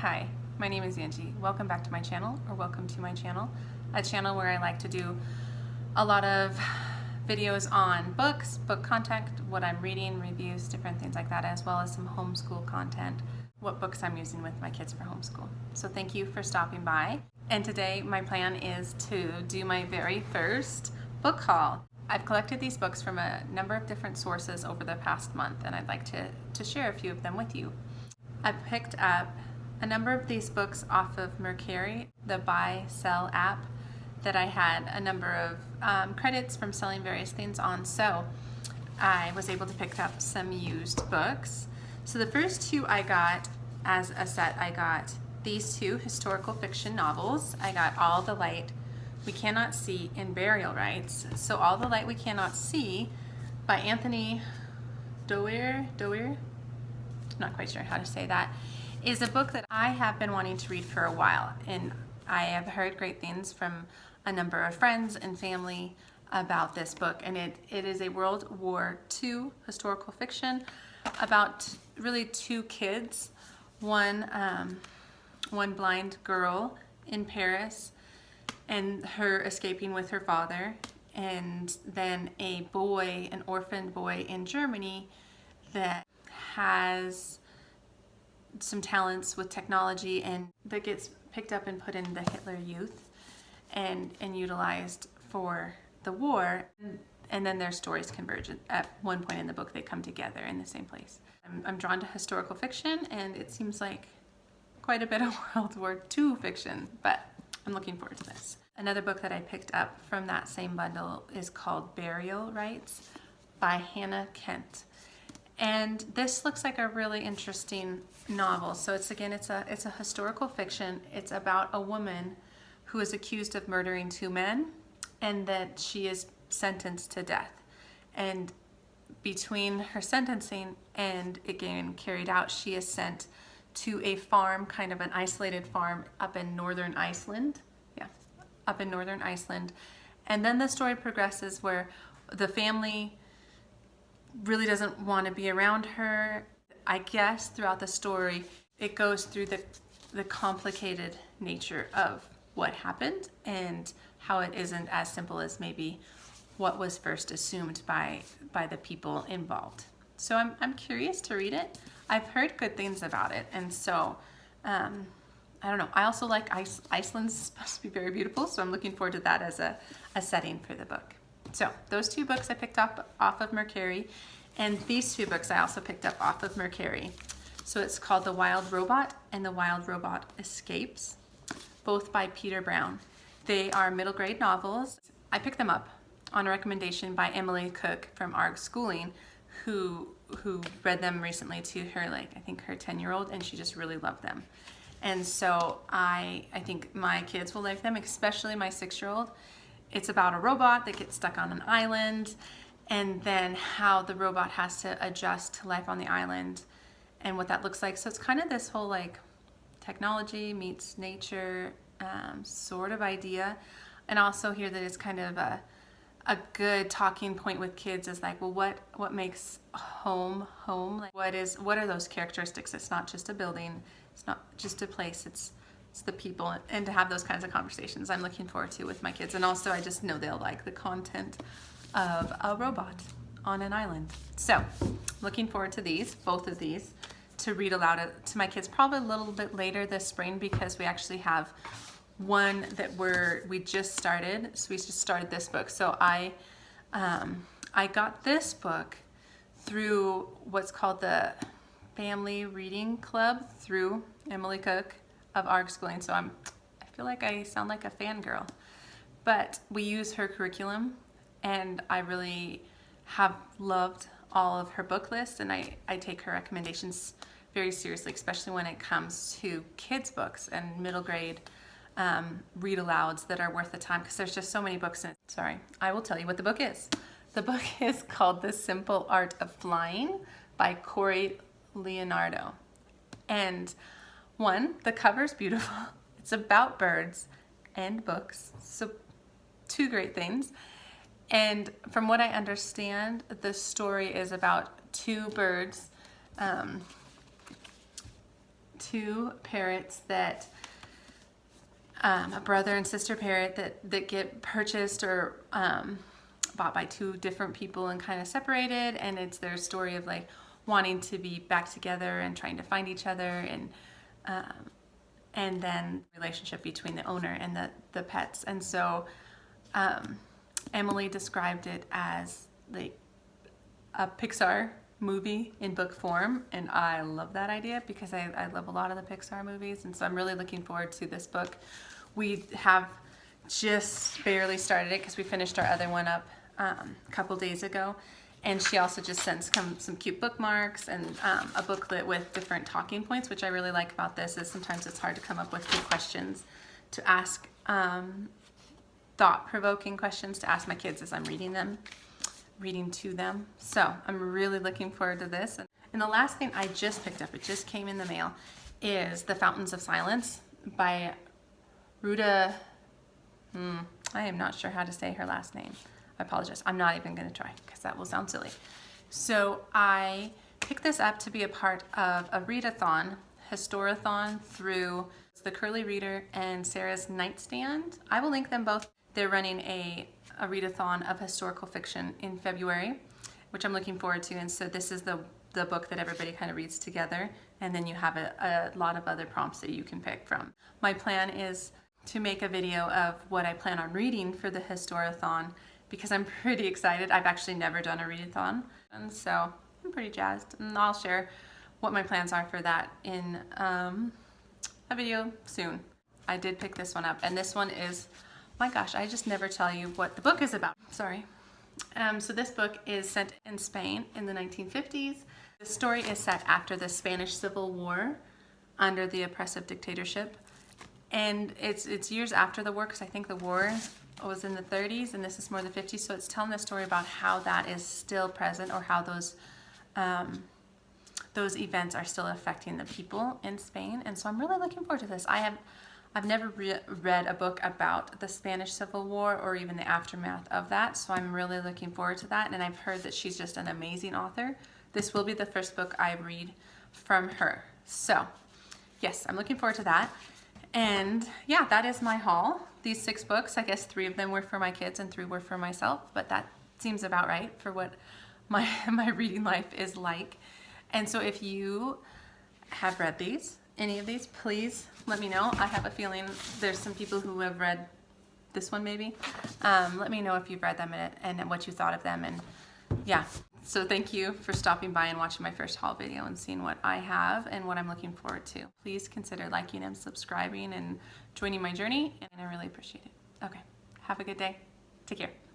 Hi, my name is Angie. Welcome back to my channel, or welcome to my channel, a channel where I like to do a lot of videos on books, book content, what I'm reading, reviews, different things like that, as well as some homeschool content, what books I'm using with my kids for homeschool. So thank you for stopping by. And today my plan is to do my very first book haul. I've collected these books from a number of different sources over the past month, and I'd like to share a few of them with you. I picked up a number of these books off of Mercari, the buy-sell app that I had a number of credits from selling various things on, so I was able to pick up some used books. So the first two I got as a set, I got these two historical fiction novels. I got All the Light We Cannot See and Burial Rites. So All the Light We Cannot See by Anthony Doerr, not quite sure how to say that, is a book that I have been wanting to read for a while, and I have heard great things from a number of friends and family about this book, and it is a World War II historical fiction about really two kids, one blind girl in Paris and her escaping with her father, and then a boy, an orphaned boy in Germany that has some talents with technology and that gets picked up and put in the Hitler Youth and utilized for the war. And then their stories converge. At one point in the book, they come together in the same place. I'm drawn to historical fiction, and it seems like quite a bit of World War II fiction, but I'm looking forward to this. Another book that I picked up from that same bundle is called Burial Rites by Hannah Kent. And this looks like a really interesting novel. So it's a historical fiction. It's about a woman who is accused of murdering two men, and that she is sentenced to death. And between her sentencing and it getting carried out, she is sent to a farm, kind of an isolated farm up in northern Iceland. Yeah, up in northern Iceland. And then the story progresses where the family really doesn't want to be around her. I guess throughout the story, it goes through the complicated nature of what happened and how it isn't as simple as maybe what was first assumed by the people involved. So I'm curious to read it. I've heard good things about it, and so I don't know. I also like Iceland's supposed to be very beautiful, so I'm looking forward to that as a setting for the book. So those two books I picked up off of Mercari, and these two books I also picked up off of Mercari. So it's called The Wild Robot and The Wild Robot Escapes, both by Peter Brown. They are middle grade novels. I picked them up on a recommendation by Emily Cook from ARG Schooling, who read them recently to her, I think her 10-year-old, and she just really loved them. And so I think my kids will like them, especially my 6-year-old. It's about a robot that gets stuck on an island, and then how the robot has to adjust to life on the island and what that looks like. So it's kind of this whole technology meets nature sort of idea. And also here that it's kind of a good talking point with kids is well, what makes home? What are those characteristics? It's not just a building, it's not just a place, it's the people, and to have those kinds of conversations I'm looking forward to with my kids. And also I just know they'll like the content of a robot on an island. So looking forward to both of these, to read aloud to my kids probably a little bit later this spring, because we actually have one that we just started. So we just started this book. So I got this book through what's called the Family Reading Club through Emily Cook of ARG Schooling. So I feel like I sound like a fangirl, but we use her curriculum, and I really have loved all of her book lists, and I take her recommendations very seriously, especially when it comes to kids' books and middle grade read alouds that are worth the time, because there's just so many books in it. Sorry, I will tell you what the book is. The book is called The Simple Art of Flying by Corey Leonardo. And the cover's beautiful. It's about birds and books, so two great things. And from what I understand, the story is about two birds two parrots that, a brother and sister parrot that get purchased or bought by two different people and kind of separated, and it's their story of like wanting to be back together and trying to find each other, and then relationship between the owner and the pets. And so Emily described it as like a Pixar movie in book form, and I love that idea because I love a lot of the Pixar movies, and so I'm really looking forward to this book. We have just barely started it because we finished our other one up a couple days ago, and she also just sent some cute bookmarks and a booklet with different talking points, which I really like about this is sometimes it's hard to come up with good questions to ask, thought-provoking questions to ask my kids as I'm reading to them. So I'm really looking forward to this. And the last thing I just picked up, it just came in the mail, is The Fountains of Silence by Ruta. I am not sure how to say her last name. I apologize. I'm not even going to try because that will sound silly. So I picked this up to be a part of a readathon, historathon through the Curly Reader and Sarah's Nightstand. I will link them both. They're running a readathon of historical fiction in February, which I'm looking forward to. And so this is the book that everybody kind of reads together. And then you have a lot of other prompts that you can pick from. My plan is to make a video of what I plan on reading for the historathon because I'm pretty excited. I've actually never done a readathon, and so I'm pretty jazzed. And I'll share what my plans are for that in a video soon. I did pick this one up, and this one is, my gosh, I just never tell you what the book is about. Sorry. So this book is set in Spain in the 1950s. The story is set after the Spanish Civil War under the oppressive dictatorship. And it's years after the war, because I think the war was in the 30s and this is more the 50s. So it's telling the story about how that is still present, or how those events are still affecting the people in Spain. And so I'm really looking forward to this. I've never read a book about the Spanish Civil War or even the aftermath of that. So I'm really looking forward to that. And I've heard that she's just an amazing author. This will be the first book I read from her. So yes, I'm looking forward to that. And yeah, that is my haul. These 6 books, I guess 3 of them were for my kids and 3 were for myself, but that seems about right for what my reading life is like. And so if you have read any of these, please let me know. I have a feeling there's some people who have read this one maybe. Let me know if you've read them and what you thought of them. And yeah, so thank you for stopping by and watching my first haul video and seeing what I have and what I'm looking forward to. Please consider liking and subscribing and joining my journey, and I really appreciate it. Okay, have a good day. Take care.